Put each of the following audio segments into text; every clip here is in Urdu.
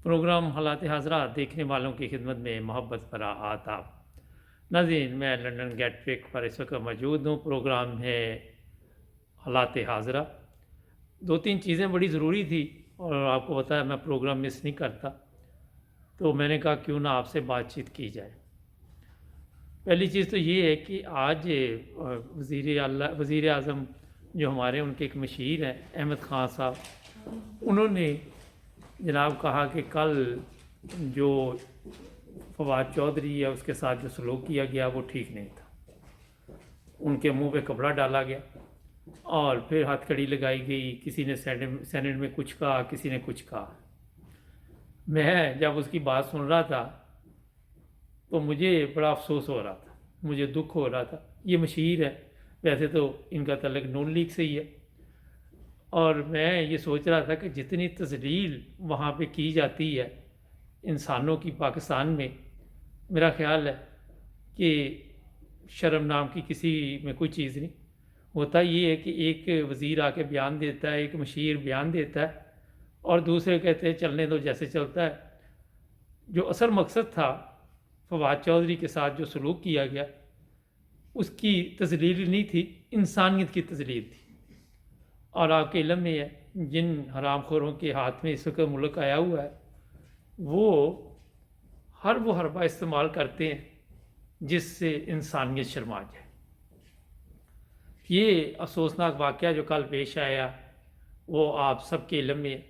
پروگرام حالات حاضرات دیکھنے والوں کی خدمت میں محبت بھرا آداب۔ ناظرین، میں لنڈن گیٹ ویک پر اس وقت موجود ہوں۔ پروگرام ہے حالات حاضرہ۔ 2-3 چیزیں بڑی ضروری تھی اور آپ کو پتہ ہے میں پروگرام مس نہیں کرتا، تو میں نے کہا کیوں نہ آپ سے بات چیت کی جائے۔ پہلی چیز تو یہ ہے کہ آج وزیر اعظم جو ہمارے ان کے ایک مشیر ہیں احمد خان صاحب، انہوں نے جناب کہا کہ کل جو فواد چودھری ہے اس کے ساتھ جو سلوک کیا گیا وہ ٹھیک نہیں تھا۔ ان کے منہ پہ کپڑا ڈالا گیا اور پھر ہتھ کڑی لگائی گئی، کسی نے سینٹ میں کچھ کہا، کسی نے کچھ کہا۔ میں جب اس کی بات سن رہا تھا تو مجھے بڑا افسوس ہو رہا تھا، مجھے دکھ ہو رہا تھا۔ یہ مشیر ہے، ویسے تو ان کا تعلق نون لیگ سے ہی ہے، اور میں یہ سوچ رہا تھا کہ جتنی تذلیل وہاں پہ کی جاتی ہے انسانوں کی پاکستان میں، میرا خیال ہے کہ شرم نام کی کسی میں کوئی چیز نہیں۔ ہوتا یہ ہے کہ ایک وزیر آ کے بیان دیتا ہے، ایک مشیر بیان دیتا ہے اور دوسرے کہتے ہیں چلنے دو جیسے چلتا ہے۔ جو اصل مقصد تھا فواد چودھری کے ساتھ جو سلوک کیا گیا اس کی تذلیل نہیں تھی، انسانیت کی تذلیل تھی۔ اور آپ کے علم میں ہے جن حرام خوروں کے ہاتھ میں اس وقت ملک آیا ہوا ہے وہ ہر وہ حربہ استعمال کرتے ہیں جس سے انسانیت شرما جائے۔ یہ افسوسناک واقعہ جو کل پیش آیا وہ آپ سب کے علم میں ہے،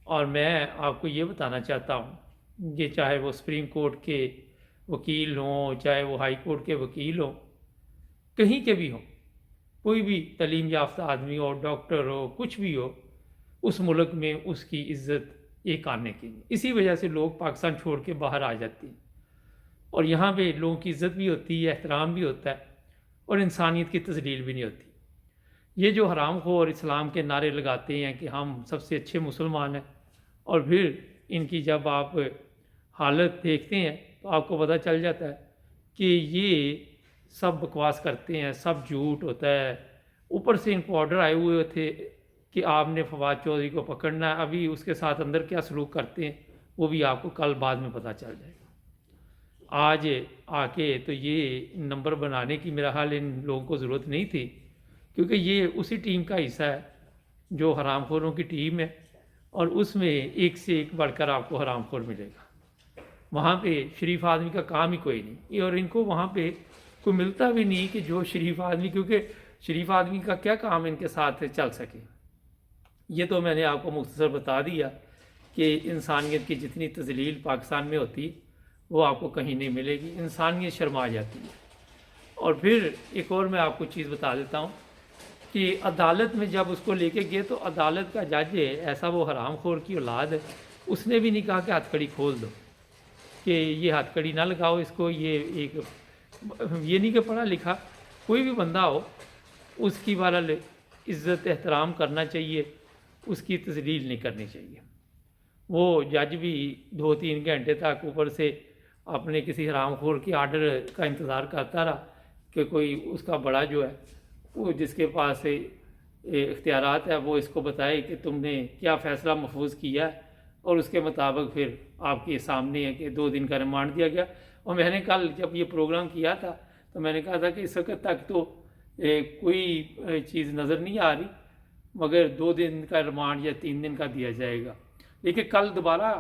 اور میں آپ کو یہ بتانا چاہتا ہوں کہ چاہے وہ سپریم کورٹ کے وکیل ہوں، چاہے وہ ہائی کورٹ کے وکیل ہوں، کہیں کے بھی ہوں، کوئی بھی تعلیم یافتہ آدمی ہو، ڈاکٹر ہو، کچھ بھی ہو، اس ملک میں اس کی عزت ایک آنے کی نہیں۔ اسی وجہ سے لوگ پاکستان چھوڑ کے باہر آ جاتے ہیں، اور یہاں پہ لوگوں کی عزت بھی ہوتی ہے، احترام بھی ہوتا ہے، اور انسانیت کی تذلیل بھی نہیں ہوتی۔ یہ جو حرام خور اسلام کے نعرے لگاتے ہیں کہ ہم سب سے اچھے مسلمان ہیں، اور پھر ان کی جب آپ حالت دیکھتے ہیں تو آپ کو پتہ چل جاتا ہے کہ یہ سب بکواس کرتے ہیں، سب جھوٹ ہوتا ہے۔ اوپر سے ان کو آرڈر آئے ہوئے تھے کہ آپ نے فواد چودھری کو پکڑنا ہے، ابھی اس کے ساتھ اندر کیا سلوک کرتے ہیں وہ بھی آپ کو کل بعد میں پتہ چل جائے گا۔ آج آ کے تو یہ نمبر بنانے کی میرا حال ان لوگوں کو ضرورت نہیں تھی، کیونکہ یہ اسی ٹیم کا حصہ ہے جو حرام خوروں کی ٹیم ہے، اور اس میں ایک سے ایک بڑھ کر آپ کو حرام خور ملے گا۔ وہاں پہ شریف آدمی کا کام ہی کوئی نہیں، اور ان کو وہاں پہ کوئی ملتا بھی نہیں کہ جو شریف آدمی، کیونکہ شریف آدمی کا کیا کام ان کے ساتھ چل سکے۔ یہ تو میں نے آپ کو مختصر بتا دیا کہ انسانیت کی جتنی تذلیل پاکستان میں ہوتی وہ آپ کو کہیں نہیں ملے گی، انسانیت شرما جاتی ہے۔ اور پھر ایک اور میں آپ کو چیز بتا دیتا ہوں کہ عدالت میں جب اس کو لے کے گئے تو عدالت کا جج ہے، ایسا وہ حرام خور کی اولاد ہے، اس نے بھی نہیں کہا کہ ہتھ کڑی کھول دو، کہ یہ ہتھ کڑی نہ لگاؤ اس کو۔ یہ نہیں کہ پڑھا لکھا کوئی بھی بندہ ہو اس کی بہرحال عزت احترام کرنا چاہیے، اس کی تذلیل نہیں کرنی چاہیے۔ وہ جج بھی 2-3 گھنٹے تک اوپر سے اپنے کسی حرام خور کی آرڈر کا انتظار کرتا رہا کہ کوئی اس کا بڑا جو ہے وہ جس کے پاس اختیارات ہے وہ اس کو بتائے کہ تم نے کیا فیصلہ محفوظ کیا ہے، اور اس کے مطابق پھر آپ کے سامنے ہے کہ 2 دن کا ریمانڈ دیا گیا۔ اور میں نے کل جب یہ پروگرام کیا تھا تو میں نے کہا تھا کہ اس وقت تک تو کوئی چیز نظر نہیں آ رہی، مگر 2 دن کا ریمانڈ یا 3 دن کا دیا جائے گا، لیکن کل دوبارہ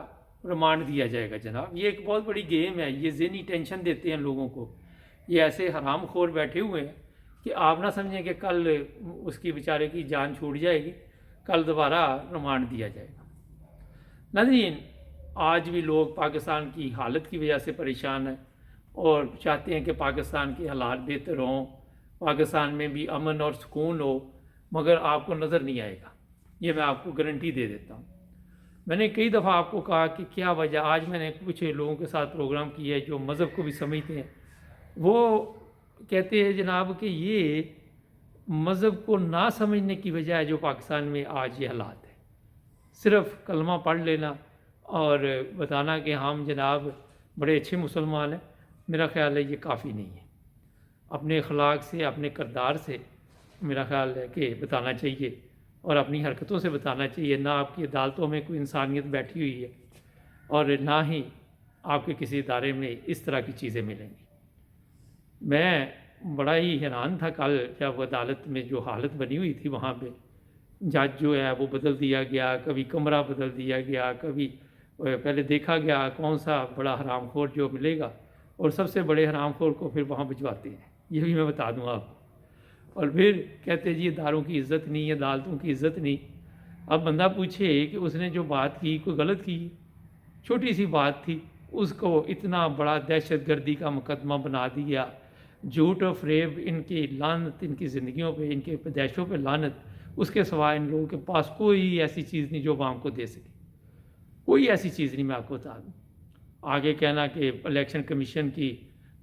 ریمانڈ دیا جائے گا۔ جناب یہ ایک بہت بڑی گیم ہے، یہ ذہنی ٹینشن دیتے ہیں لوگوں کو۔ یہ ایسے حرام خور بیٹھے ہوئے ہیں کہ آپ نہ سمجھیں کہ کل اس کی بیچارے کی جان چھوٹ جائے گی، کل دوبارہ ریمانڈ دیا جائے گا۔ ناظرین، آج بھی لوگ پاکستان کی حالت کی وجہ سے پریشان ہیں اور چاہتے ہیں کہ پاکستان کے حالات بہتر ہوں، پاکستان میں بھی امن اور سکون ہو، مگر آپ کو نظر نہیں آئے گا، یہ میں آپ کو گارنٹی دے دیتا ہوں۔ میں نے کئی دفعہ آپ کو کہا کہ کیا وجہ، آج میں نے کچھ لوگوں کے ساتھ پروگرام کیا ہے جو مذہب کو بھی سمجھتے ہیں، وہ کہتے ہیں جناب کہ یہ مذہب کو نہ سمجھنے کی وجہ ہے جو پاکستان میں آج یہ حالات ہے۔ صرف کلمہ پڑھ لینا اور بتانا کہ ہم جناب بڑے اچھے مسلمان ہیں، میرا خیال ہے یہ کافی نہیں ہے۔ اپنے اخلاق سے، اپنے کردار سے میرا خیال ہے کہ بتانا چاہیے، اور اپنی حرکتوں سے بتانا چاہیے، نہ آپ کی عدالتوں میں کوئی انسانیت بیٹھی ہوئی ہے اور نہ ہی آپ کے کسی ادارے میں اس طرح کی چیزیں ملیں گی۔ میں بڑا ہی حیران تھا کل جب عدالت میں جو حالت بنی ہوئی تھی وہاں پہ، جج جو ہے وہ بدل دیا گیا، کبھی کمرہ بدل دیا گیا، کبھی پہلے دیکھا گیا کون سا بڑا حرام خور جو ملے گا اور سب سے بڑے حرام خور کو پھر وہاں بھجواتے ہیں، یہ بھی میں بتا دوں آپ کو۔ اور پھر کہتے ہیں جی اداروں کی عزت نہیں، عدالتوں کی عزت نہیں۔ اب بندہ پوچھے کہ اس نے جو بات کی کوئی غلط کی، چھوٹی سی بات تھی، اس کو اتنا بڑا دہشت گردی کا مقدمہ بنا دیا، جھوٹ و فریب، ان کی لعنت ان کی زندگیوں پہ، ان کے پیدائشوں پہ لعنت، اس کے سوائے ان لوگوں کے پاس کوئی ایسی چیز نہیں جو عوام کو دے سکے، کوئی ایسی چیز نہیں۔ میں آپ کو بتا دوں، آگے کہنا کہ الیکشن کمیشن کی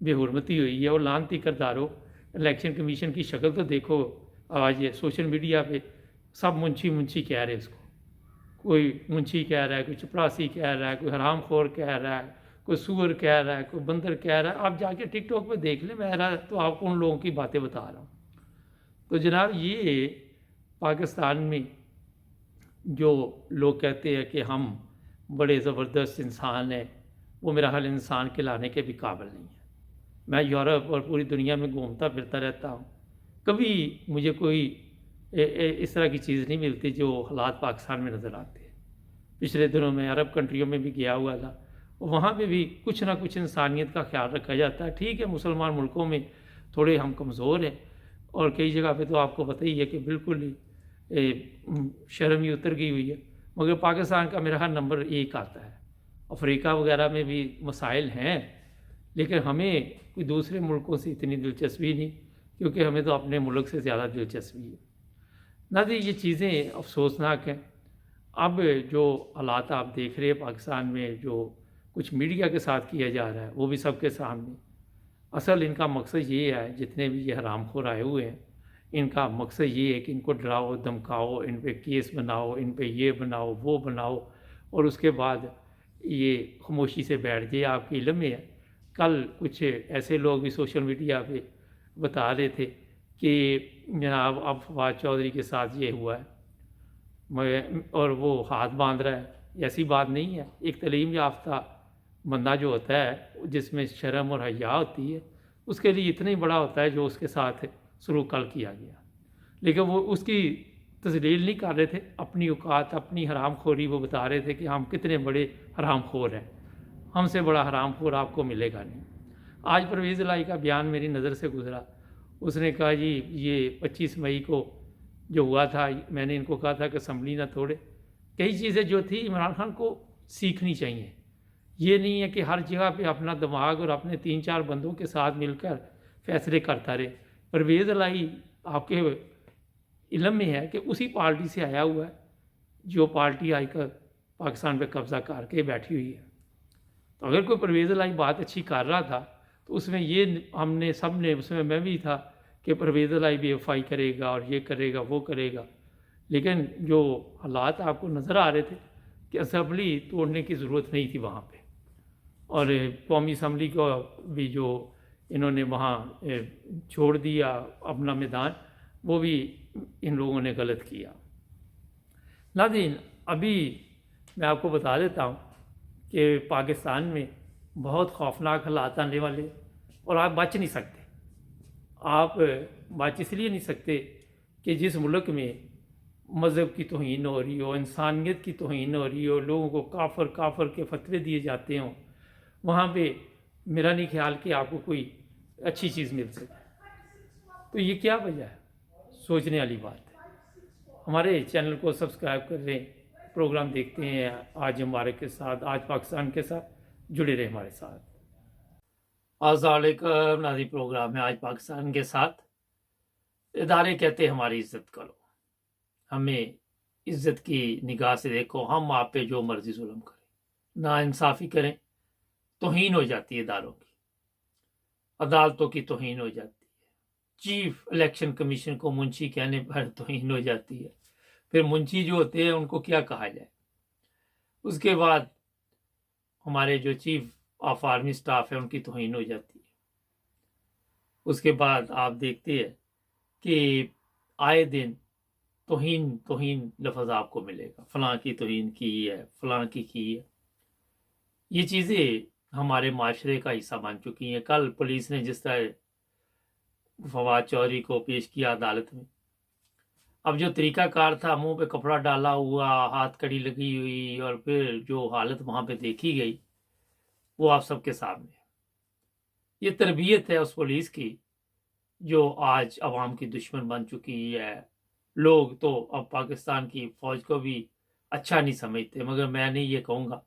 بے حرمتی ہوئی ہے، اور لعنتی کرداروں، الیکشن کمیشن کی شکل تو دیکھو۔ آج یہ سوشل میڈیا پہ سب منشی منشی کہہ رہے اس کو، کوئی منشی کہہ رہا ہے، کوئی چپراسی کہہ رہا ہے، کوئی حرام خور کہہ رہا ہے، کوئی سور کہہ رہا ہے، کوئی بندر کہہ رہا ہے۔ آپ جا کے ٹک ٹاک پہ دیکھ لیں، میں تو آپ کو ان لوگوں کی باتیں بتا رہا ہوں۔ تو جناب یہ پاکستان میں جو لوگ کہتے ہیں کہ ہم بڑے زبردست انسان ہیں، وہ میرا حال انسان کہلانے کے بھی قابل نہیں ہے۔ میں یورپ اور پوری دنیا میں گھومتا پھرتا رہتا ہوں، کبھی مجھے کوئی اس طرح کی چیز نہیں ملتی جو حالات پاکستان میں نظر آتے ہیں۔ پچھلے دنوں میں عرب کنٹریوں میں بھی گیا ہوا تھا، وہاں پہ بھی کچھ نہ کچھ انسانیت کا خیال رکھا جاتا ہے۔ ٹھیک ہے مسلمان ملکوں میں تھوڑے ہم کمزور ہیں، اور کئی جگہ پہ تو آپ کو پتہ ہی ہے کہ بالکل ہی شرم ہی اتر گئی ہوئی ہے، مگر پاکستان کا میرا نمبر 1 آتا ہے۔ افریقہ وغیرہ میں بھی مسائل ہیں، لیکن ہمیں کوئی دوسرے ملکوں سے اتنی دلچسپی نہیں، کیونکہ ہمیں تو اپنے ملک سے زیادہ دلچسپی ہے۔ ناظرین یہ چیزیں افسوسناک ہیں۔ اب جو حالات آپ دیکھ رہے ہیں پاکستان میں، جو کچھ میڈیا کے ساتھ کیا جا رہا ہے، وہ بھی سب کے سامنے۔ اصل ان کا مقصد یہ ہے، جتنے بھی یہ حرام خور آئے ہوئے ہیں، ان کا مقصد یہ ہے کہ ان کو ڈراؤ دھمکاؤ، ان پہ کیس بناؤ، ان پہ یہ بناؤ وہ بناؤ، اور اس کے بعد یہ خاموشی سے بیٹھ جائے۔ آپ کے علم میں ہے، کل کچھ ایسے لوگ بھی سوشل میڈیا پہ بتا رہے تھے کہ جناب اب فواد چودھری کے ساتھ یہ ہوا ہے، اور وہ ہاتھ باندھ رہا ہے۔ ایسی بات نہیں ہے۔ ایک تعلیم یافتہ بندہ جو ہوتا ہے، جس میں شرم اور حیا ہوتی ہے، اس کے لیے اتنا ہی بڑا ہوتا ہے جو اس کے ساتھ سلوک کل کیا گیا، لیکن وہ اس کی تذلیل نہیں کر رہے تھے، اپنی اوقات، اپنی حرام خوری وہ بتا رہے تھے کہ ہم کتنے بڑے حرام خور ہیں، ہم سے بڑا حرام خور آپ کو ملے گا نہیں۔ آج پرویز الہی کا بیان میری نظر سے گزرا، اس نے کہا جی یہ 25 مئی کو جو ہوا تھا، میں نے ان کو کہا تھا کہ اسمبلی نہ توڑے۔ کئی چیزیں جو تھی عمران خان کو سیکھنی چاہیے۔ یہ نہیں ہے کہ ہر جگہ پہ اپنا دماغ اور اپنے 3-4 بندوں کے ساتھ مل کر فیصلے کرتا رہے۔ پرویز الہی آپ کے علم میں ہے کہ اسی پارٹی سے آیا ہوا ہے جو پارٹی آئی کر پاکستان پہ قبضہ کر کے بیٹھی ہوئی ہے۔ تو اگر کوئی پرویز الہی بات اچھی کر رہا تھا تو اس میں یہ ہم نے سب نے، اس میں بھی تھا کہ پرویز الہی بھی وفائی کرے گا اور یہ کرے گا وہ کرے گا، لیکن جو حالات آپ کو نظر آ رہے تھے کہ اسمبلی توڑنے کی ضرورت نہیں تھی وہاں پہ، اور قومی اسمبلی کو بھی جو انہوں نے وہاں چھوڑ دیا اپنا میدان، وہ بھی ان لوگوں نے غلط کیا۔ ناظرین ابھی میں آپ کو بتا دیتا ہوں کہ پاکستان میں بہت خوفناک حالات آنے والے، اور آپ بچ نہیں سکتے۔ آپ بچ اس لیے نہیں سکتے کہ جس ملک میں مذہب کی توہین ہو رہی ہو، انسانیت کی توہین ہو رہی ہو، لوگوں کو کافر کافر کے فتوے دیے جاتے ہوں، وہاں پہ میرا نہیں خیال کہ آپ کو کوئی اچھی چیز مل سکے۔ تو یہ کیا وجہ ہے؟ سوچنے والی بات ہے۔ ہمارے چینل کو سبسکرائب کر لیں، پروگرام دیکھتے ہیں آج ہمارے کے ساتھ، آج پاکستان کے ساتھ جڑے رہے ہمارے ساتھ۔ السلام علیکم ناظرین، پروگرام ہے آج پاکستان کے ساتھ۔ ادارے کہتے ہیں ہماری عزت کرو، ہمیں عزت کی نگاہ سے دیکھو، ہم آپ پہ جو مرضی ظلم کریں، نا انصافی کریں، توہین ہو جاتی ہے اداروں کی، عدالتوں کی توہین ہو جاتی ہے، چیف الیکشن کمیشن کو منشی کہنے پر توہین ہو جاتی ہے، پھر منشی جو ہوتے ہیں ان کو کیا کہا جائے۔ اس کے بعد ہمارے جو چیف آف آرمی سٹاف ہے ان کی توہین ہو جاتی ہے۔ اس کے بعد آپ دیکھتے ہیں کہ آئے دن توہین لفظ آپ کو ملے گا، فلاں کی توہین کی ہے، فلاں کی ہے۔ یہ چیزیں ہمارے معاشرے کا حصہ بن چکی ہیں. کل پولیس نے جس طرح فواد چودھری کو پیش کیا عدالت میں، اب جو طریقہ کار تھا، منہ پہ کپڑا ڈالا ہوا، ہاتھ کڑی لگی ہوئی، اور پھر جو حالت وہاں پہ دیکھی گئی وہ آپ سب کے سامنے ہے. یہ تربیت ہے اس پولیس کی جو آج عوام کی دشمن بن چکی ہے. لوگ تو اب پاکستان کی فوج کو بھی اچھا نہیں سمجھتے، مگر میں نہیں یہ کہوں گا،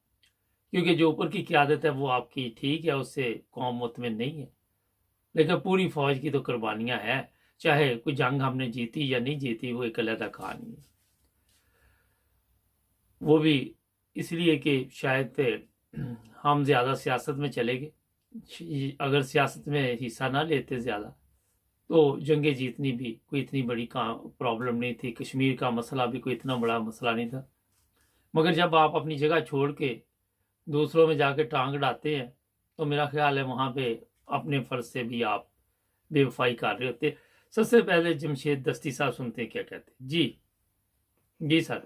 کیونکہ جو اوپر کی قیادت ہے وہ آپ کی ٹھیک ہے، اس سے قوم مطمئن نہیں ہے، لیکن پوری فوج کی تو قربانیاں ہیں. چاہے کوئی جنگ ہم نے جیتی یا نہیں جیتی، وہ ایک علیحدہ کہانی ہے. وہ بھی اس لیے کہ شاید ہم زیادہ سیاست میں چلے گئے. اگر سیاست میں حصہ نہ لیتے زیادہ تو جنگیں جیتنی بھی کوئی اتنی بڑی پرابلم نہیں تھی. کشمیر کا مسئلہ بھی کوئی اتنا بڑا مسئلہ نہیں تھا. مگر جب آپ اپنی جگہ چھوڑ کے دوسروں میں جا کے ٹانگ اڑاتے ہیں تو میرا خیال ہے وہاں پہ اپنے فرض سے بھی آپ بے وفائی کر رہے ہوتے. سب سے پہلے جمشید دستی صاحب سنتے ہیں کیا کہتے ہیں. جی سر.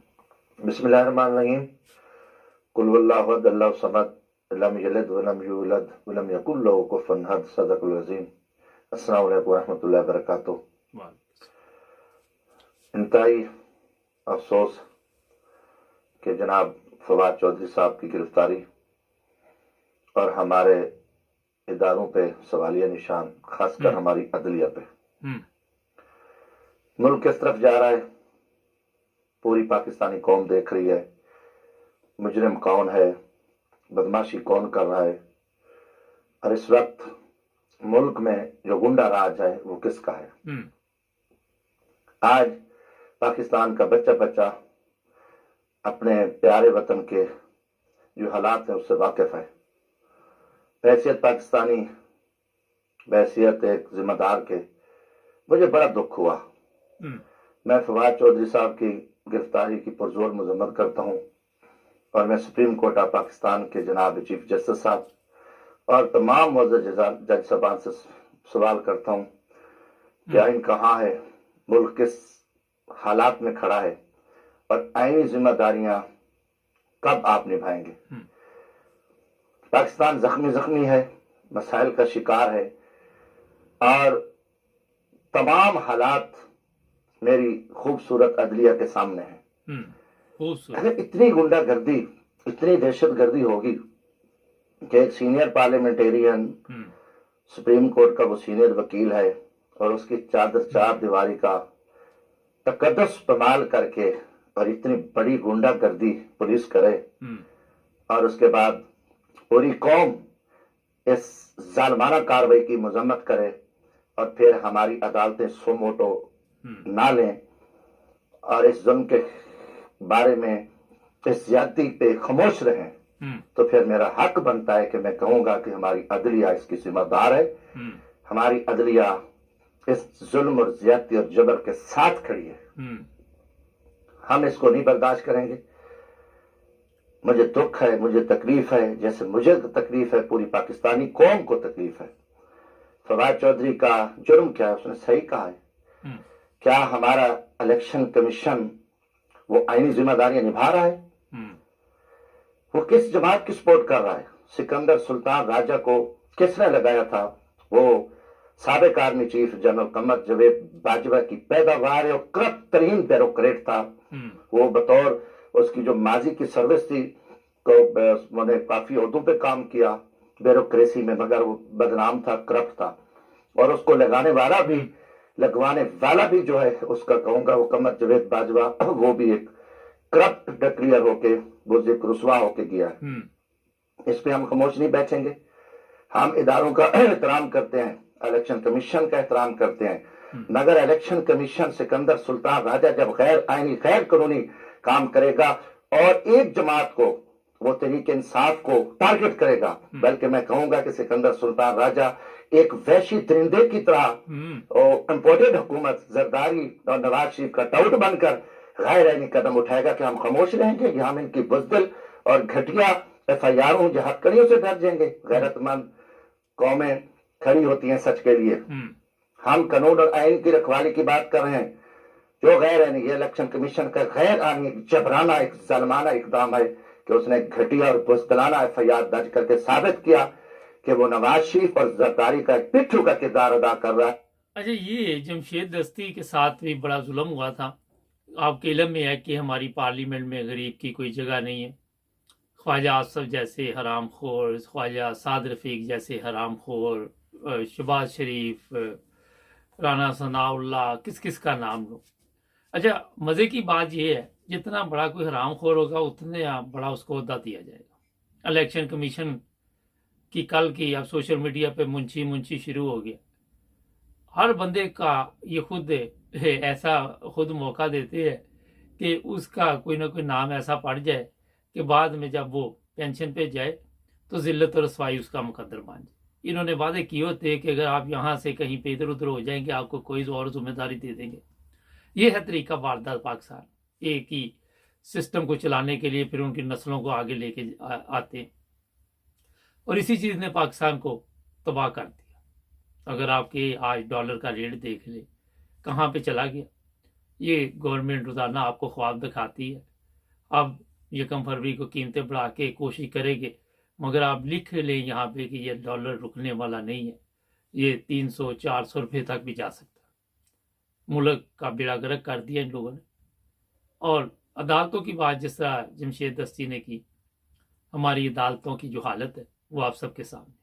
بسم اللہ الرحمن الرحیم. قل واللہ احد اللہ الصمد لم یلد ولم یولد ولم یکن له کفوا احد. صدق العظیم. السلام علیکم ورحمۃ اللہ وبرکاتہ. انتہائی افسوس کہ جناب فواد چودھری صاحب کی گرفتاری اور ہمارے اداروں پہ سوالیہ نشان، خاص کر ہماری عدلیہ پہ. ملک کس طرف جا رہا ہے پوری پاکستانی قوم دیکھ رہی ہے. مجرم کون ہے، بدماشی کون کر رہا ہے، اور اس وقت ملک میں جو گنڈا راج ہے وہ کس کا ہے. آج پاکستان کا بچہ بچہ اپنے پیارے وطن کے جو حالات ہیں اس سے واقف ہے. بحیثیت پاکستانی، بحیثیت ایک ذمہ دار کے مجھے بڑا دکھ ہوا. میں فواد چودھری صاحب کی گرفتاری کی پرزور مذمت کرتا ہوں، اور میں سپریم کورٹ آف پاکستان کے جناب چیف جسٹس صاحب اور تمام معزز جج صاحبان سے سوال کرتا ہوں کہ آئین کہاں ہے، ملک کس حالات میں کھڑا ہے، اور آئینی ذمہ داریاں کب آپ نبھائیں گے. پاکستان زخمی ہے، مسائل کا شکار ہے، اور تمام حالات میری خوبصورت عدلیہ کے سامنے ہیں. اگر اتنی گنڈا گردی، اتنی دہشت گردی ہوگی کہ ایک سینئر پارلیمنٹیرین، سپریم کورٹ کا وہ سینئر وکیل ہے، اور اس کی چار دیواری کا تقدس پامال کر کے اور اتنی بڑی گنڈا گردی پولیس کرے، اور اس کے بعد پوری قوم اس ظالمانہ کارروائی کی مذمت کرے، اور پھر ہماری عدالتیں سو موٹو نہ لیں اور اس ظلم کے بارے میں، اس زیادتی پہ خاموش رہیں، تو پھر میرا حق بنتا ہے کہ میں کہوں گا کہ ہماری عدلیہ اس کی ذمہ دار ہے. ہماری عدلیہ اس ظلم اور زیادتی اور جبر کے ساتھ کھڑی ہے. ہم اس کو نہیں برداشت کریں گے. مجھے دکھ ہے، مجھے تکلیف ہے، جیسے مجھے تکلیف ہے پوری پاکستانی قوم کو تکلیف ہے. فواد چودھری کا جرم کیا ہے؟ اس نے صحیح کہا ہے. کیا ہمارا الیکشن کمیشن وہ آئینی ذمہ داریاں نبھا رہا ہے؟ وہ کس جماعت کی سپورٹ کر رہا ہے؟ سکندر سلطان راجہ کو کس نے لگایا تھا؟ وہ سابق army chief general Qamar Javed Bajwa کی پیداوار اور کرپٹ ترین بیوروکریٹ تھا. وہ بطور اس کی جو ماضی کی سروس تھی انہوں نے کافی عہدوں پہ کام کیا بیوروکریسی میں، مگر وہ بدنام تھا، کرپٹ تھا. اور اس کو لگوانے والا بھی جو ہے، اس کا کہوں گا وہ قمر جاوید باجوہ، وہ بھی ایک کرپٹ ڈکلیئر ہو کے وہ ذکر رسوا ہو کے گیا ہے. اس پہ ہم خاموش نہیں بیٹھیں گے. ہم اداروں کا احترام کرتے ہیں، الیکشن کمیشن کا احترام کرتے ہیں، مگر الیکشن کمیشن سکندر سلطان راجہ جب غیر آئینی، غیر قانونی کام کرے گا اور ایک جماعت کو، وہ تحریک انصاف کو ٹارگٹ کرے گا، بلکہ میں کہوں گا کہ سکندر سلطان راجہ ایک وحشی درندے کی طرح امپورٹڈ حکومت زرداری اور نواز شریف کا ٹاؤٹ بن کر غیر آئینی قدم اٹھائے گا. کہ ہم خاموش رہیں گے؟ کہ ہم ان کی بزدل اور گھٹیا ایف آئی آروں یا ہتکڑیوں سے ڈر جائیں گے؟ غیرت مند قومیں کھڑی ہوتی ہیں سچ کے لیے. ہم قانون اور آئین کی رکھوالی کی بات کر رہے ہیں. جو غیر آئینی، یہ الیکشن کمیشن کا غیر آئینی جبرانہ ایک ظالمانہ اقدام ہے کہ اس نے گھٹیا اور بزدلانہ FIR درج کر کے ثابت کیا کہ وہ نواز شریف اور زرداری کا ایک پٹھو کا کردار ادا کر رہا ہے۔ اچھا، یہ جمشید دستی کے ساتھ بھی بڑا ظلم ہوا تھا۔ آپ کے علم میں ہے کہ ہماری پارلیمنٹ میں غریب کی کوئی جگہ نہیں ہے۔ خواجہ آصف جیسے حرام خور، خواجہ سعد رفیق جیسے حرام خور، شہباز شریف، رانا ثناء اللہ، کس کس کا نام لو۔ اچھا، مزے کی بات یہ ہے جتنا بڑا کوئی حرام خور ہوگا اتنا بڑا اس کو عہدہ دیا جائے گا۔ الیکشن کمیشن کی کل کی اب سوشل میڈیا پہ منچی شروع ہو گیا۔ ہر بندے کا یہ خود ایسا خود موقع دیتے ہیں کہ اس کا کوئی نہ کوئی نام ایسا پڑ جائے کہ بعد میں جب وہ پینشن پہ جائے تو ذلت و رسوائی اس کا مقدر مان جائے۔ انہوں نے وعدے کیے ہوتے کہ اگر آپ یہاں سے کہیں پہ ادھر ادھر ہو جائیں گے آپ کو کوئی اور ذمہ داری دے دیں گے۔ یہ ہے طریقہ واردات پاکستان، ایک ہی سسٹم کو چلانے کے لیے پھر ان کی نسلوں کو آگے لے کے آتے ہیں، اور اسی چیز نے پاکستان کو تباہ کر دیا۔ اگر آپ کے آج ڈالر کا ریٹ دیکھ لیں کہاں پہ چلا گیا۔ یہ گورنمنٹ روزانہ آپ کو خواب دکھاتی ہے، اب 1 فروری کو قیمتیں بڑھا کے کوشش کرے گے، مگر آپ لکھ لیں یہاں پہ کہ یہ ڈالر رکنے والا نہیں ہے، یہ 300-400 روپے تک بھی جا سکتا ہے۔ ملک کا بیڑا گرک کر دیا ان لوگوں نے۔ اور عدالتوں کی بات جس طرح جمشید دستی نے کی، ہماری عدالتوں کی جو حالت ہے وہ آپ سب کے سامنے۔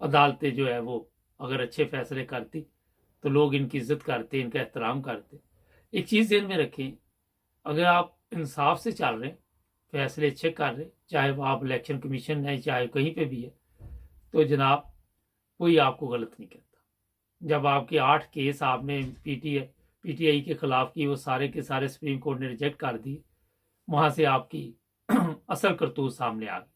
عدالتیں جو ہے وہ اگر اچھے فیصلے کرتی تو لوگ ان کی عزت کرتے، ان کا احترام کرتے۔ ایک چیز ذہن میں رکھیں، اگر آپ انصاف سے چل رہے ہیں، فیصلے اچھے کر رہے، چاہے وہ آپ الیکشن کمیشن ہے چاہے کہیں پہ بھی ہے، تو جناب کوئی آپ کو غلط نہیں کہتا۔ جب آپ کے 8 کیس آپ نے پی ٹی آئی کے خلاف کی، وہ سارے کے سارے سپریم کورٹ نے ریجیکٹ کر دی، وہاں سے آپ کی اصل کرتوت سامنے آ گئی۔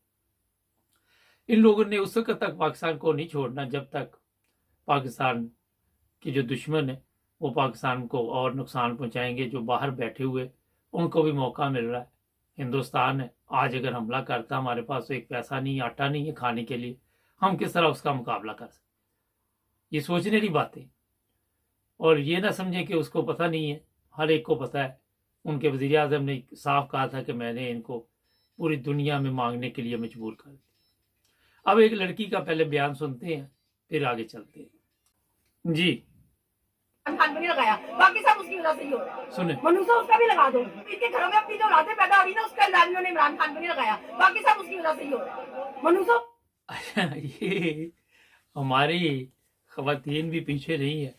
ان لوگوں نے اس وقت تک پاکستان کو نہیں چھوڑنا جب تک پاکستان کے جو دشمن ہیں وہ پاکستان کو اور نقصان پہنچائیں گے۔ جو باہر بیٹھے ہوئے ان کو بھی موقع مل رہا ہے۔ ہندوستان ہے، آج اگر حملہ کرتا، ہمارے پاس تو ایک پیسہ نہیں، آٹا نہیں ہے کھانے کے لیے، ہم کس طرح اس کا مقابلہ کر سکتے؟ یہ سوچنے کی باتیں، اور یہ نہ سمجھیں کہ اس کو پتہ نہیں ہے، ہر ایک کو پتہ ہے۔ ان کے وزیر اعظم نے صاف کہا تھا کہ میں نے ان کو پوری دنیا میں مانگنے کے لیے مجبور کر دیا۔ اب ایک لڑکی کا پہلے بیان سنتے ہیں پھر آگے چلتے ہیں۔ جی خان بھی لگایا، باقی سب اس کی وجہ سے ہی ہو رہا ہے۔ سنیں، منوسا اس کا بھی لگا دو، ان کے گھروں میں اپنی جو اولادیں پیدا ہو رہی نا اس کا الزام انہوں نے عمران خان بھی لگایا، باقی سب اس کی وجہ سے ہی ہو رہا ہے۔ منوسا یہ ہماری خواتین بھی پیچھے نہیں ہے،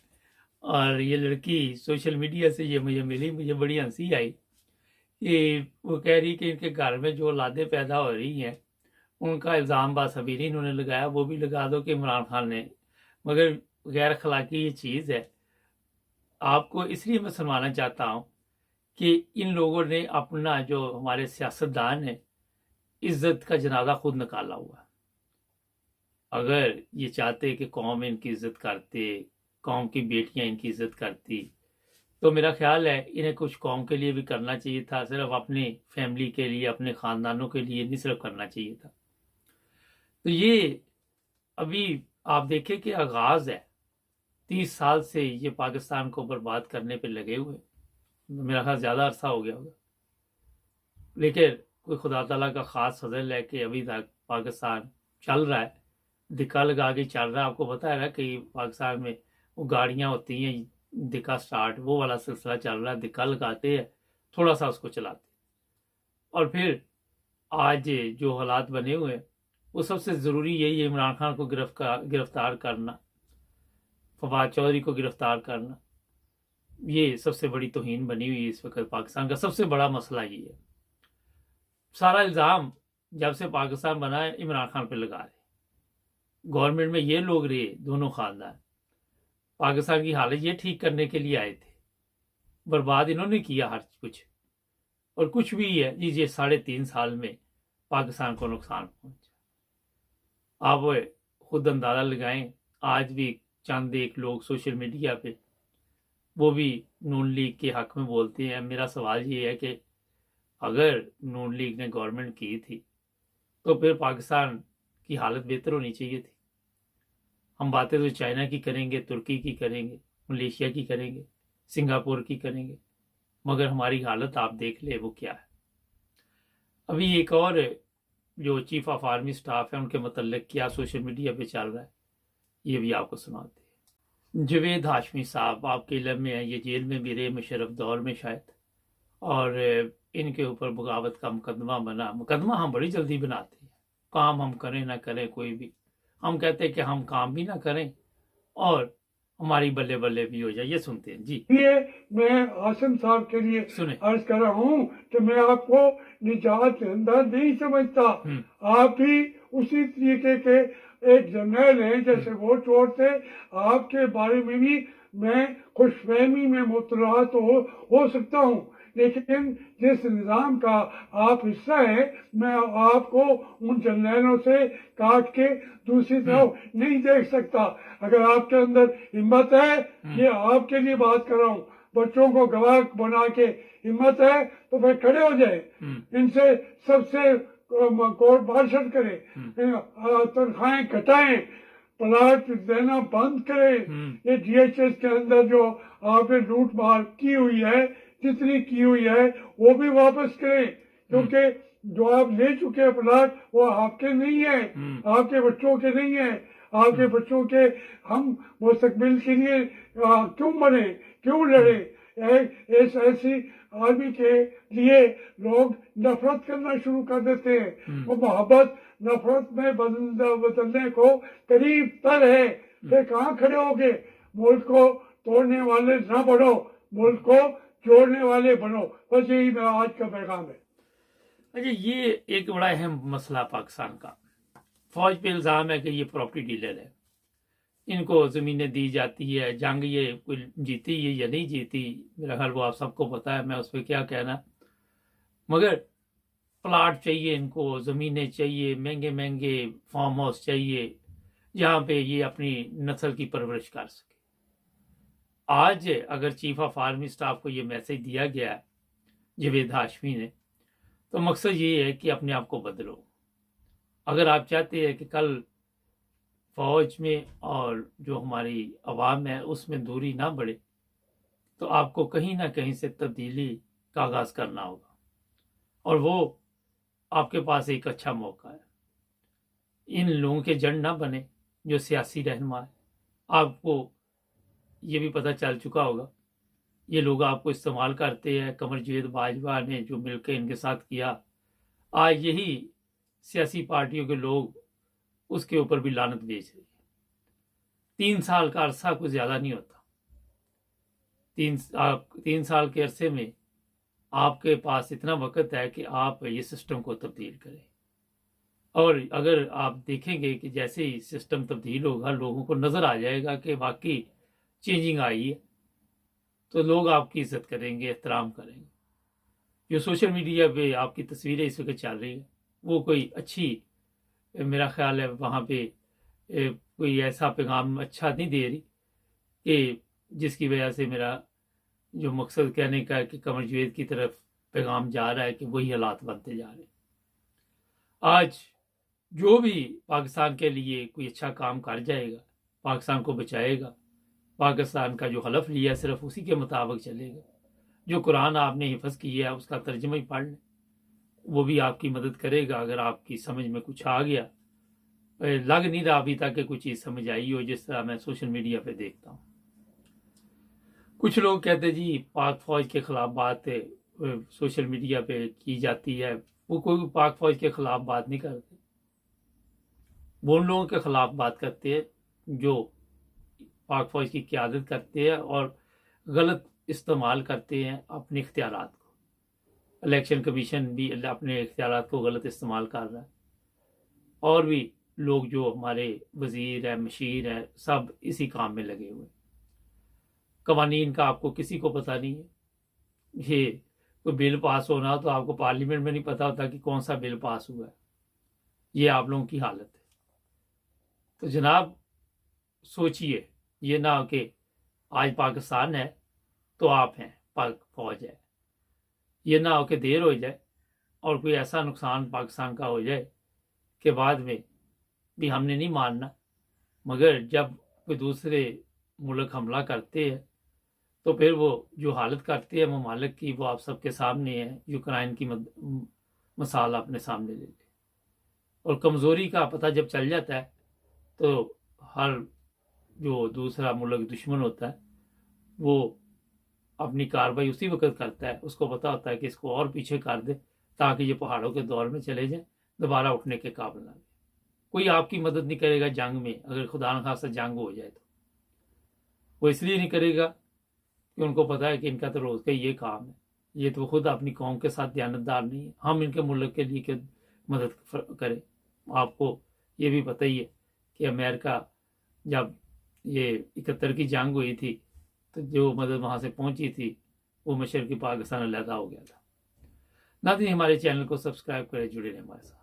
اور یہ لڑکی سوشل میڈیا سے یہ مجھے ملی، مجھے بڑی ہنسی آئی کہ وہ کہہ رہی کہ ان کے گھر میں جو اولادیں پیدا ہو رہی ہیں ان کا الزام باسبری انہوں نے لگایا، وہ بھی لگا دو کہ عمران خان نے، مگر غیر اخلاقی یہ چیز ہے۔ آپ کو اس لیے میں سنوانا چاہتا ہوں کہ ان لوگوں نے اپنا جو ہمارے سیاستدان ہیں عزت کا جنازہ خود نکالا ہوا ہے۔ اگر یہ چاہتے کہ قوم ان کی عزت کرتے، قوم کی بیٹیاں ان کی عزت کرتی، تو میرا خیال ہے انہیں کچھ قوم کے لیے بھی کرنا چاہیے تھا، صرف اپنی فیملی کے لیے، اپنے خاندانوں کے لیے نہیں صرف کرنا چاہیے تھا۔ تو یہ ابھی آپ دیکھیں کہ آغاز ہے، 30 سال سے یہ پاکستان کو برباد کرنے پہ لگے ہوئے، میرا خیال زیادہ عرصہ ہو گیا ہوگا، لیکن کوئی خدا تعالیٰ کا خاص فضل ہے کہ ابھی تک پاکستان چل رہا ہے، دھکا لگا کے چل رہا ہے۔ آپ کو پتہ ہے نا کہ پاکستان میں وہ گاڑیاں ہوتی ہیں دھکا سٹارٹ، وہ والا سلسلہ چل رہا ہے، دھکا لگاتے ہیں، تھوڑا سا اس کو چلاتے ہیں، اور پھر آج جو حالات بنے ہوئے ہیں وہ سب سے ضروری یہی ہے، عمران خان کو گرفتار کرنا، فواد چودھری کو گرفتار کرنا۔ یہ سب سے بڑی توہین بنی ہوئی ہے اس وقت پاکستان کا، سب سے بڑا مسئلہ یہ ہے۔ سارا الزام جب سے پاکستان بنا ہے عمران خان پہ لگا رہے، گورنمنٹ میں یہ لوگ رہے، دونوں خاندان پاکستان کی حالت یہ ٹھیک کرنے کے لیے آئے تھے، برباد انہوں نے کیا ہر کچھ، اور کچھ بھی ہے یہ 3.5 سال میں پاکستان کو نقصان پہنچا۔ آپ خود اندازہ لگائیں، آج بھی چند ایک لوگ سوشل میڈیا پہ وہ بھی نون لیگ کے حق میں بولتے ہیں۔ میرا سوال یہ ہے کہ اگر نون لیگ نے گورنمنٹ کی تھی تو پھر پاکستان کی حالت بہتر ہونی چاہیے تھی۔ ہم باتیں تو چائنا کی کریں گے، ترکی کی کریں گے، ملیشیا کی کریں گے، سنگاپور کی کریں گے، مگر ہماری حالت آپ دیکھ لیں وہ کیا ہے۔ ابھی ایک اور جو چیف آف آرمی سٹاف ہے ان کے متعلق کیا سوشل میڈیا پہ چل رہا ہے یہ بھی آپ کو سناتے ہیں۔ جوید ہاشمی صاحب آپ کے علم میں ہیں، یہ جیل میں بھی رہے مشرف دور میں شاید، اور ان کے اوپر بغاوت کا مقدمہ بنا۔ مقدمہ ہم بڑی جلدی بناتے ہیں، کام ہم کریں نہ کریں کوئی بھی، ہم کہتے ہیں کہ ہم کام بھی نہ کریں اور ہماری بلے بلے بھی ہو جائے۔ یہ سنتے ہیں جی۔ یہ میں آسم صاحب کے لیے سنیں۔ عرض کر رہا ہوں کہ میں آپ کو نجات دہندہ نہیں سمجھتا، آپ بھی اسی طریقے کے ایک جرنیل ہیں جیسے وہ چور تھے۔ آپ کے بارے میں بھی میں خوش فہمی میں مبتلا تو ہو سکتا ہوں، لیکن جس نظام کا آپ حصہ ہیں میں آپ کو ان جرنیلوں سے کاٹ کے دوسری طرف نہیں دیکھ سکتا۔ اگر آپ کے اندر ہمت ہے، یہ آپ کے لیے بات کر رہا ہوں، بچوں کو گواہ بنا کے ہمت ہے تو پھر کھڑے ہو جائیں، ان سے سب سے کورٹ مارشل کریں، تنخواہیں گھٹائیں، پلاٹ دینا بند کریں۔ یہ ڈی ایچ ایس کے اندر جو آپ نے لوٹ مار کی ہوئی ہے، جتنی کی ہوئی ہے وہ بھی واپس کریں، کیونکہ جو آپ لے چکے ہیں پلاٹ وہ آپ کے نہیں ہیں، آپ کے بچوں کے نہیں ہیں۔ آپ کے بچوں کے ہم مستقبل کے لیے کیوں مرے، کیوں لڑے؟ ایسی آرمی کے لیے لوگ نفرت کرنا شروع کر دیتے ہیں، وہ محبت نفرت میں بدلنے کو قریب تر ہے۔ پھر کہاں کھڑے ہوگے؟ ملک کو توڑنے والے نہ بنو، ملک کو جوڑنے والے بنو۔ بس یہی میرا آج کا پیغام ہے۔ اچھا، یہ ایک بڑا اہم مسئلہ پاکستان کا، فوج پہ الزام ہے کہ یہ پراپرٹی ڈیلر ہے، ان کو زمینیں دی جاتی ہے، جنگ یہ کوئی جیتی ہے یا نہیں جیتی میرا خیال وہ آپ سب کو پتا ہے، میں اس پہ کیا کہنا، مگر پلاٹ چاہیے ان کو، زمینیں چاہیے، مہنگے مہنگے فارم ہاؤس چاہیے جہاں پہ یہ اپنی نسل کی پرورش کر سکے۔ آج اگر چیف آف آرمی سٹاف کو یہ میسج دیا گیا ہے جوید ہاشمی نے، تو مقصد یہ ہے کہ اپنے آپ کو بدلو۔ اگر آپ چاہتے ہیں کہ کل فوج میں اور جو ہماری عوام ہے اس میں دوری نہ بڑھے، تو آپ کو کہیں نہ کہیں سے تبدیلی کا آغاز کرنا ہوگا، اور وہ آپ کے پاس ایک اچھا موقع ہے۔ ان لوگوں کے جنڈ نہ بنے جو سیاسی رہنما ہے۔ آپ کو یہ بھی پتہ چل چکا ہوگا، یہ لوگ آپ کو استعمال کرتے ہیں۔ قمر جاوید باجوہ نے جو مل کے ان کے ساتھ کیا، آج یہی سیاسی پارٹیوں کے لوگ اس کے اوپر بھی لعنت بھیج رہے ہیں۔ 3 سال کا عرصہ کوئی زیادہ نہیں ہوتا۔ 3 سال کے عرصے میں آپ کے پاس اتنا وقت ہے کہ آپ یہ سسٹم کو تبدیل کریں، اور اگر آپ دیکھیں گے کہ جیسے ہی سسٹم تبدیل ہوگا لوگوں کو نظر آ جائے گا کہ واقعی چینجنگ آئی ہے، تو لوگ آپ کی عزت کریں گے، احترام کریں گے۔ جو سوشل میڈیا پہ آپ کی تصویریں اس وقت چل رہی ہیں وہ کوئی اچھی، میرا خیال ہے وہاں پہ کوئی ایسا پیغام اچھا نہیں دے رہی کہ جس کی وجہ سے میرا جو مقصد کہنے کا ہے کہ قمر جاوید کی طرف پیغام جا رہا ہے کہ وہی حالات بنتے جا رہے ہیں۔ آج جو بھی پاکستان کے لیے کوئی اچھا کام کر جائے گا، پاکستان کو بچائے گا، پاکستان کا جو حلف لیا ہے صرف اسی کے مطابق چلے گا۔ جو قرآن آپ نے حفظ کیا ہے اس کا ترجمہ ہی پڑھ لیں، وہ بھی آپ کی مدد کرے گا۔ اگر آپ کی سمجھ میں کچھ آ گیا، لگ نہیں رہا ابھی تک کہ کوئی چیز سمجھ آئی ہو، جس طرح میں سوشل میڈیا پہ دیکھتا ہوں۔ کچھ لوگ کہتے جی پاک فوج کے خلاف بات سوشل میڈیا پہ کی جاتی ہے، وہ کوئی پاک فوج کے خلاف بات نہیں کرتے، وہ ان لوگوں کے خلاف بات کرتے ہیں جو پاک فوج کی قیادت کرتے ہیں اور غلط استعمال کرتے ہیں اپنے اختیارات کو۔ الیکشن کمیشن بھی اپنے اختیارات کو غلط استعمال کر رہا ہے، اور بھی لوگ جو ہمارے وزیر ہیں، مشیر ہیں، سب اسی کام میں لگے ہوئے ہیں۔ قوانین کا آپ کو کسی کو پتہ نہیں ہے۔ یہ کوئی بل پاس ہونا تو آپ کو پارلیمنٹ میں نہیں پتہ ہوتا کہ کون سا بل پاس ہوا ہے۔ یہ آپ لوگوں کی حالت ہے۔ تو جناب سوچئے، یہ نہ ہو کہ آج پاکستان ہے تو آپ ہیں، پاک فوج ہے، یہ نہ ہو کہ دیر ہو جائے اور کوئی ایسا نقصان پاکستان کا ہو جائے کہ بعد میں بھی ہم نے نہیں ماننا، مگر جب کوئی دوسرے ملک حملہ کرتے ہیں تو پھر وہ جو حالت کرتے ہیں ممالک کی وہ آپ سب کے سامنے ہے۔ یوکرائن کی مثال اپنے سامنے لے لے، اور کمزوری کا پتہ جب چل جاتا ہے تو ہر جو دوسرا ملک دشمن ہوتا ہے وہ اپنی کارروائی اسی وقت کرتا ہے، اس کو پتہ ہوتا ہے کہ اس کو اور پیچھے کر دے تاکہ یہ پہاڑوں کے دور میں چلے جائیں، دوبارہ اٹھنے کے قابل نہ رہے۔ کوئی آپ کی مدد نہیں کرے گا جنگ میں، اگر خدا نخواستہ جنگ ہو جائے تو وہ اس لیے نہیں کرے گا کہ ان کو پتہ ہے کہ ان کا تو روز کا یہ کام ہے، یہ تو خود اپنی قوم کے ساتھ دیانتدار نہیں ہے، ہم ان کے ملک کے لیے کہ مدد کریں۔ آپ کو یہ بھی پتہ ہی ہے کہ امریکہ جب یہ 71 کی جنگ ہوئی تھی تو جو مدد وہاں سے پہنچی تھی وہ مشرقی پاکستان علیحدہ ہو گیا تھا۔ ناظرین ہمارے چینل کو سبسکرائب کریں، جڑے رہیں ہمارے ساتھ۔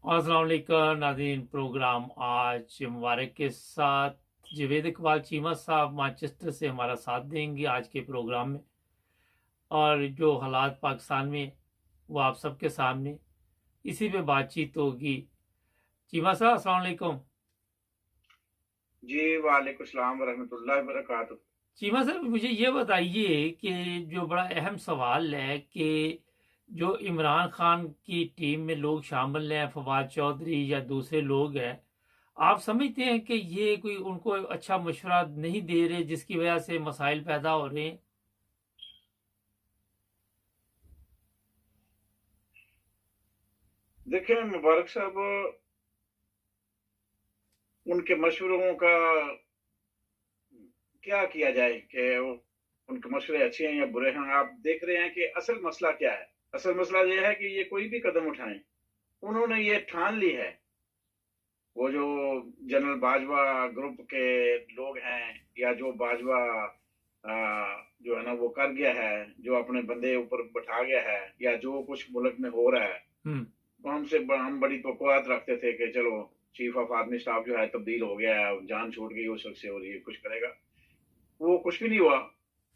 السلام علیکم ناظرین، پروگرام آج مبارک کے ساتھ جاوید اقبال چیمہ صاحب مانچسٹر سے ہمارا ساتھ دیں گے آج کے پروگرام میں، اور جو حالات پاکستان میں وہ آپ سب کے سامنے اسی پہ بات چیت ہوگی۔ چیمہ صاحب السلام علیکم۔ جی وعلیکم السلام ورحمۃ اللہ وبرکاتہ۔ چیمہ صاحب مجھے یہ بتائیے کہ جو بڑا اہم سوال ہے کہ جو عمران خان کی ٹیم میں لوگ شامل ہیں، فواد چودھری یا دوسرے لوگ ہیں، آپ سمجھتے ہیں کہ یہ کوئی ان کو اچھا مشورہ نہیں دے رہے جس کی وجہ سے مسائل پیدا ہو رہے ہیں؟ دیکھیں مبارک صاحب، ان کے مشوروں کا کیا کیا جائے کہ ان کے مشورے اچھے ہیں یا برے ہیں۔ آپ دیکھ رہے ہیں کہ اصل مسئلہ کیا ہے۔ اصل مسئلہ یہ ہے کہ یہ کوئی بھی قدم اٹھائیں، انہوں نے یہ ٹھان لی ہے، وہ جو جنرل باجوہ گروپ کے لوگ ہیں یا جو باجوہ جو ہے نا وہ کر گیا ہے، جو اپنے بندے اوپر بٹھا گیا ہے، یا جو کچھ ملک میں ہو رہا ہے، ہم بڑی توقعات رکھتے تھے کہ چلو چیف آف آرمی اسٹاف جو ہے تبدیل ہو گیا ہے، جان چھوٹ گئی اس وقت سے اور یہ کچھ کرے گا۔ وہ کچھ بھی نہیں ہوا،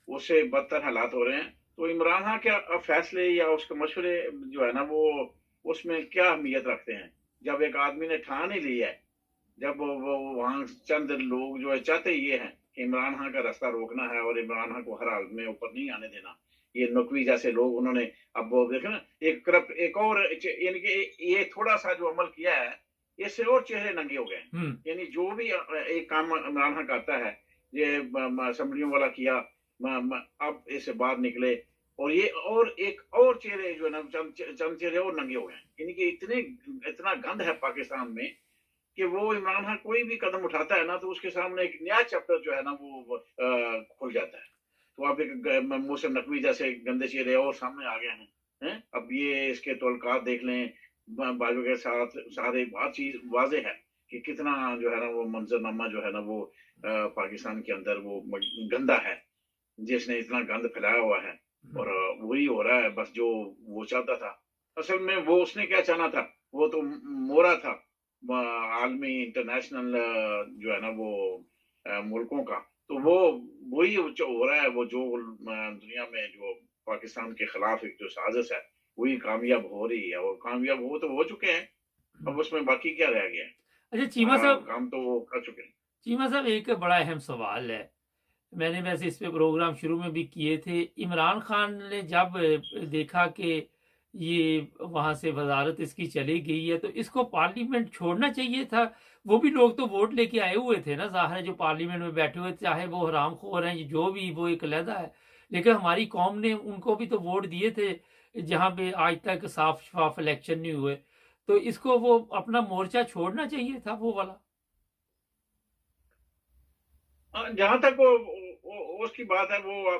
اس سے بدتر حالات ہو رہے ہیں۔ تو عمران خان کے فیصلے یا اس کے مشورے جو ہے نا وہ اس میں کیا اہمیت رکھتے ہیں جب ایک آدمی نے ٹھان ہی لی ہے، جب وہ وہاں چند لوگ جو ہے چاہتے یہ ہیں کہ عمران خان کا راستہ روکنا ہے اور عمران خان کو ہر حال میں اوپر نہیں آنے دینا۔ یہ نقوی جیسے لوگ انہوں نے اب وہ دیکھیں نا ایک اور یعنی کہ یہ تھوڑا سا جو عمل کیا ہے اس سے اور چہرے ننگے ہو گئے۔ یعنی جو بھی ایک کام عمران خان کرتا ہے، یہ اسمبلیوں والا کیا، اب اس سے باہر نکلے اور یہ اور ایک اور چہرے جو ہے نا چند چہرے اور ننگے ہو گئے۔ یعنی کہ اتنا گند ہے پاکستان میں کہ وہ عمران خان کوئی بھی قدم اٹھاتا ہے نا تو اس کے سامنے ایک نیا چیپٹر جو ہے نا وہ کھل جاتا ہے۔ تو اب ایک محسن نقوی جیسے گندے چہرے اور سامنے آ گئے ہیں۔ اب یہ اس کے تعلقات دیکھ لیں باجوہ کے ساتھ، سارے بات چیز واضح ہے کہ کتنا جو ہے نا وہ منظرنامہ جو ہے نا وہ پاکستان کے اندر وہ گندا ہے، جس نے اتنا گند پھیلایا ہوا ہے، اور وہی ہو رہا ہے بس جو وہ چاہتا تھا۔ اصل میں وہ اس نے کیا چاہنا تھا، وہ تو مورا تھا عالمی انٹرنیشنل جو ہے نا وہ ملکوں کا، تو وہ وہی ہو رہا ہے، وہ جو دنیا میں جو پاکستان کے خلاف ایک جو سازش ہے وہی کامیاب ہو رہی ہے، اور کامیاب ہو چکے ہیں۔ اب اس میں باقی کیا رہ گیا ہے؟ اچھا چیمہ صاحب، کام تو وہ کر چکے ہیں۔ چیمہ صاحب ایک بڑا اہم سوال ہے، میں نے ویسے اس پہ پروگرام شروع میں بھی کیے تھے۔ عمران خان نے جب دیکھا کہ یہ وہاں سے وزارت اس کی چلی گئی ہے تو اس کو پارلیمنٹ چھوڑنا چاہیے تھا۔ وہ بھی لوگ تو ووٹ لے کے آئے ہوئے تھے نا، ظاہر ہے جو پارلیمنٹ میں بیٹھے ہوئے، چاہے وہ حرام خور ہیں جو بھی، وہ ایک علیحدہ ہے، لیکن ہماری قوم نے ان کو بھی تو ووٹ دیے تھے جہاں پہ آج تک صاف شفاف الیکشن نہیں ہوئے۔ تو اس کو وہ اپنا مورچہ چھوڑنا چاہیے تھا وہ والا۔ جہاں تک اس کی بات ہے، وہ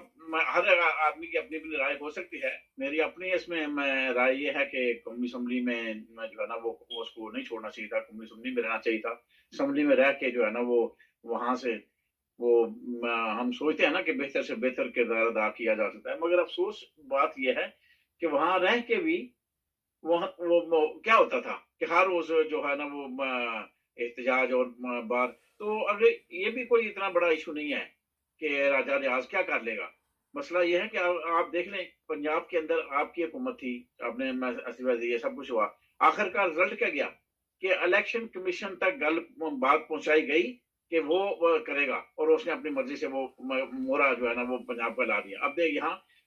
ہر آدمی کی اپنی اپنی رائے ہو سکتی ہے۔ میری اپنی اس میں رائے یہ ہے کہ قومی اسمبلی میں جو ہے نا وہ اس کو نہیں چھوڑنا چاہیے تھا، قومی اسمبلی میں رہنا چاہیے تھا۔ اسمبلی میں رہ کے جو ہے نا وہ وہاں سے وہ ہم سوچتے ہیں نا کہ بہتر سے بہتر کردار ادا کیا جا سکتا ہے، مگر افسوس بات یہ ہے کہ وہاں رہ کے بھی وہ کیا ہوتا تھا کہ ہر روز جو ہے نا وہ احتجاج اور بار، تو اب یہ بھی کوئی اتنا بڑا ایشو نہیں ہے کہ راجہ ریاض کیا کر لے گا۔ مسئلہ یہ ہے کہ آپ دیکھ لیں پنجاب کے اندر آپ کی حکومت تھی، آپ نے استعفیٰ دیا، سب کچھ ہوا، آخر کا رزلٹ کیا گیا کہ الیکشن کمیشن تک بات پہنچائی گئی کہ وہ کرے گا، اور اس نے اپنی مرضی سے وہ مورا جو ہے نا وہ پنجاب کا لا دیا۔ اب دیکھ یہاں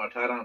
18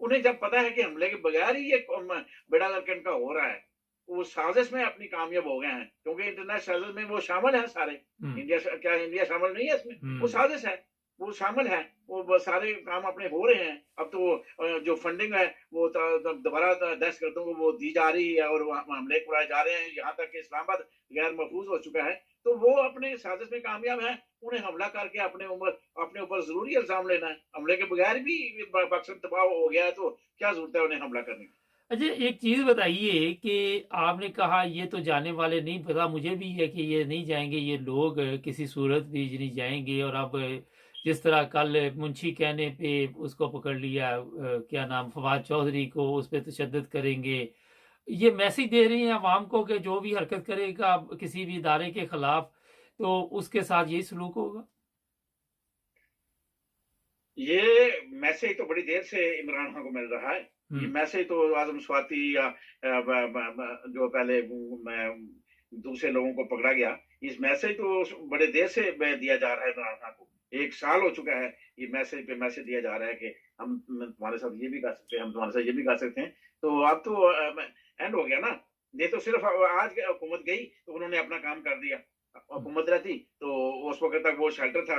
انہیں جب پتا ہے کہ حملے کے بغیر ہی یہ بیڑا گرک ان کا ہو رہا ہے، وہ سازش میں اپنی کامیاب ہو گئے ہیں، کیونکہ انٹرنیشنل سازش میں وہ شامل ہیں سارے. انڈیا کیا انڈیا شامل نہیں ہے اس میں؟ وہ سازش ہے، وہ شامل ہے، وہ سارے کام اپنے ہو رہے ہیں. اب تو جو فنڈنگ ہے وہ دوبارہ دہشت گردوں کو وہ دی جا رہی ہے اور حملے کرائے جا رہے ہیں، یہاں تک کہ اسلام آباد غیر محفوظ ہو چکا ہے. تو وہ اپنے سازش میں کامیاب ہیں. انہیں حملہ کر کے اپنے اوپر ضروری الزام لینا ہے. حملے کے بغیر بھی پاکستان تباہ ہو گیا ہے تو کیا ضرورت ہے انہیں حملہ کرنے کی؟ اچھا ایک چیز بتائیے کہ آپ نے کہا یہ تو جانے والے نہیں، پتا مجھے بھی ہے کہ یہ نہیں جائیں گے، یہ لوگ کسی صورت بھی نہیں جائیں گے. اور اب جس طرح کل منشی کہنے پہ اس کو پکڑ لیا، کیا نام، فواد چودھری کو، اس پہ تشدد کریں گے. یہ میسج دے رہے ہیں عوام کو کہ جو بھی حرکت کرے گا کسی بھی ادارے کے خلاف تو اس کے ساتھ یہی سلوک ہوگا. یہ میسج تو بڑی دیر سے عمران خان کو مل رہا ہے. یہ میسج تو اعظم سواتی یا جو پہلے دوسرے لوگوں کو پکڑا گیا، اس میسج تو بڑے دیر سے دیا جا رہا ہے عمران خان کو. 1 سال ہو چکا ہے یہ میسج پہ میسج دیا جا رہا ہے کہ ہم تمہارے ساتھ یہ بھی کر سکتے ہیں، ہم تمہارے ساتھ یہ بھی کر سکتے ہیں. تو اب تو اینڈ ہو گیا نا. یہ تو صرف آج حکومت گئی تو انہوں نے اپنا کام کر دیا. حکومت رہتی تو اس وقت تک وہ شیلٹر تھا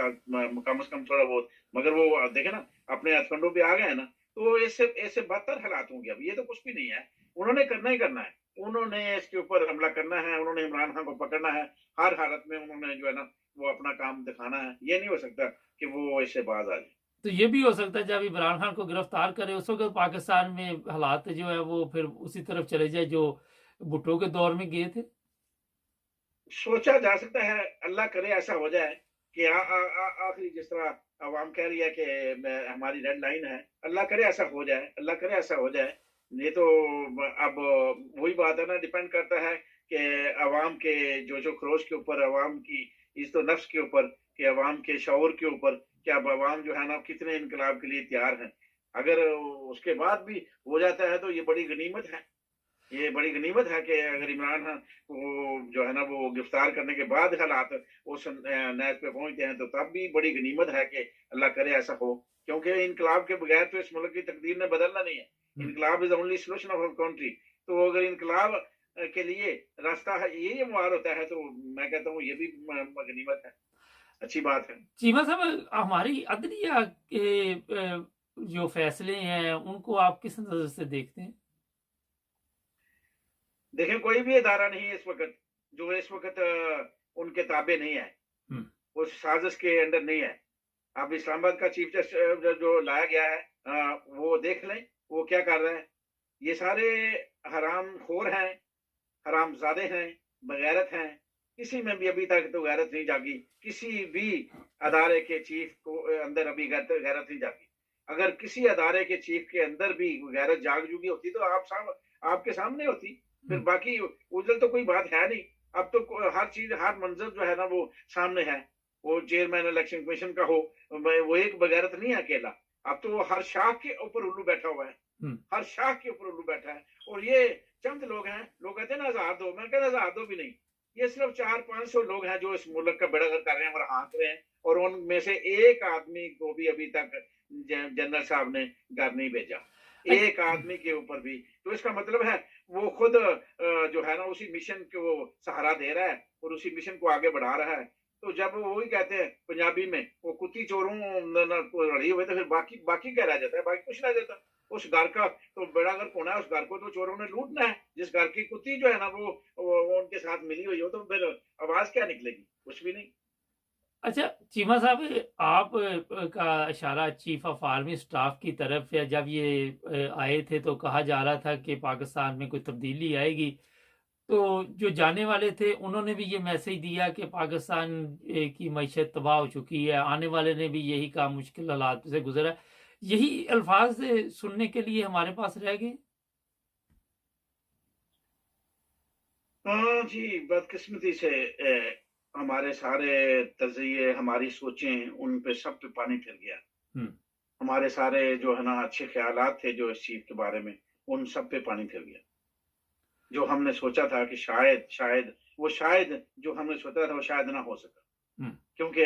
کم از کم تھوڑا بہت، مگر وہ دیکھیں نا اپنے ہتھ کنڈوں پہ آ گئے نا، تو اس سے بدتر حالات ہوں گے. اب یہ تو کچھ بھی نہیں ہے، انہوں نے کرنا ہی کرنا ہے. انہوں نے اس کے اوپر حملہ کرنا ہے، انہوں نے عمران خان کو پکڑنا ہے. ہر حالت میں انہوں نے جو ہے نا وہ اپنا کام دکھانا ہے. یہ نہیں ہو سکتا کہ وہ اس سے باز آ جائے. تو یہ بھی ہو سکتا ہے جب عمران خان کو گرفتار کرے اس وقت پاکستان میں حالات جو ہے وہ پھر اسی طرف چلے جائے جو بھٹو کے دور میں گئے تھے. سوچا جا سکتا ہے، اللہ کرے ایسا ہو جائے کہ آخری جس طرح عوام کہہ رہی ہے کہ ہماری ریڈ لائن ہے، اللہ کرے ایسا ہو جائے، اللہ کرے ایسا ہو جائے. یہ تو اب وہی بات ہے نا، ڈیپینڈ کرتا ہے کہ عوام کے جو خروش کے اوپر، عوام کی عزت و نفس کے اوپر، کہ عوام کے شعور کے اوپر، کہ اب عوام جو ہے نا کتنے انقلاب کے لیے تیار ہیں. اگر اس کے بعد بھی ہو جاتا ہے تو یہ بڑی غنیمت ہے. یہ بڑی غنیمت ہے کہ اگر عمران خان کو جو ہے نا وہ گرفتار کرنے کے بعد حالات اس نیز پہ پہنچتے ہیں تو تب بھی بڑی غنیمت ہے کہ اللہ کرے ایسا ہو. کیونکہ انقلاب کے بغیر تو اس ملک کی تقدیر نے بدلنا نہیں ہے. انقلاب از اونلی سولوشن آف اور کنٹری. تو اگر انقلاب کے لیے راستہ یہ معار ہوتا ہے تو میں کہتا ہوں یہ بھی غنیمت ہے، اچھی بات ہے. چیمہ صاحب، ہماری عدلیہ کے جو فیصلے ہیں ان کو آپ کس نظر سے دیکھتے ہیں؟ دیکھیں کوئی بھی ادارہ نہیں اس وقت جو اس وقت ان کے تابع نہیں ہے، اس سازش کے اندر نہیں ہے. اب اسلام آباد کا چیف جسٹس جو لایا گیا ہے وہ دیکھ لیں وہ کیا کر رہا ہے. یہ سارے حرام خور ہیں، حرام زادے ہیں، بغیرت ہیں. کسی میں بھی ابھی تک تو غیرت نہیں جاگی. کسی بھی ادارے کے چیف کو اندر ابھی غیرت نہیں جاگی. اگر کسی ادارے کے چیف کے اندر بھی غیرت جاگ چکی ہوتی تو آپ کے سامنے ہوتی. پھر باقی اجل تو کوئی بات ہے نہیں. اب تو ہر چیز، ہر منظر جو ہے نا وہ سامنے ہے. وہ چیئرمین الیکشن کمیشن کا ہو، وہ ایک بغیرت نہیں ہے اکیلا. اب تو وہ ہر شاخ کے اوپر الو بیٹھا ہوا ہے، ہر شاخ کے اوپر الو بیٹھا ہے. اور یہ چند لوگ ہیں، لوگ کہتے ہیں نا آزاد ہو، میں کہتا آزاد ہو بھی نہیں. یہ صرف 400-500 لوگ ہیں جو اس ملک کا بیڑا گرک کر رہے ہیں اور ہانک رہے ہیں. اور ان میں سے ایک آدمی کو بھی ابھی تک جنرل صاحب نے گھر نہیں بھیجا، ایک آدمی کے اوپر بھی. تو اس کا مطلب ہے وہ خود جو ہے نا اسی مشن کو سہارا دے رہا ہے اور اسی مشن کو آگے بڑھا رہا ہے. تو جب وہی کہتے ہیں پنجابی میں وہ کتی چوروں لڑی ہوئے تو پھر باقی کیا رہ جاتا ہے؟ باقی کچھ رہ جاتا. اس گھر کا تو بیڑا گرک ہونا ہے، اس گھر کو تو چوروں نے لوٹنا ہے. جس گھر کی کتی جو ہے نا وہ ان کے ساتھ ملی ہوئی ہو تو پھر آواز کیا نکلے گی؟ کچھ بھی نہیں. اچھا چیمہ صاحب، آپ کا اشارہ چیف آف آرمی سٹاف کی طرف ہے. جب یہ آئے تھے تو کہا جا رہا تھا کہ پاکستان میں کوئی تبدیلی آئے گی، تو جو جانے والے تھے انہوں نے بھی یہ میسج دیا کہ پاکستان کی معیشت تباہ ہو چکی ہے. آنے والے نے بھی یہی کہا مشکل حالات سے گزرا. یہی الفاظ سننے کے لیے ہمارے پاس رہ گئے. ہاں جی، بدقسمتی سے ہمارے سارے تجزیے، ہماری سوچیں، ان پہ سب پہ پانی پھر گیا. ہمارے سارے جو ہے نا اچھے خیالات تھے جو اس چیز کے بارے میں، ان سب پہ پانی پھر گیا. جو ہم نے سوچا تھا کہ شاید جو ہم نے سوچا تھا وہ شاید نہ ہو سکا. کیونکہ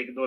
1-2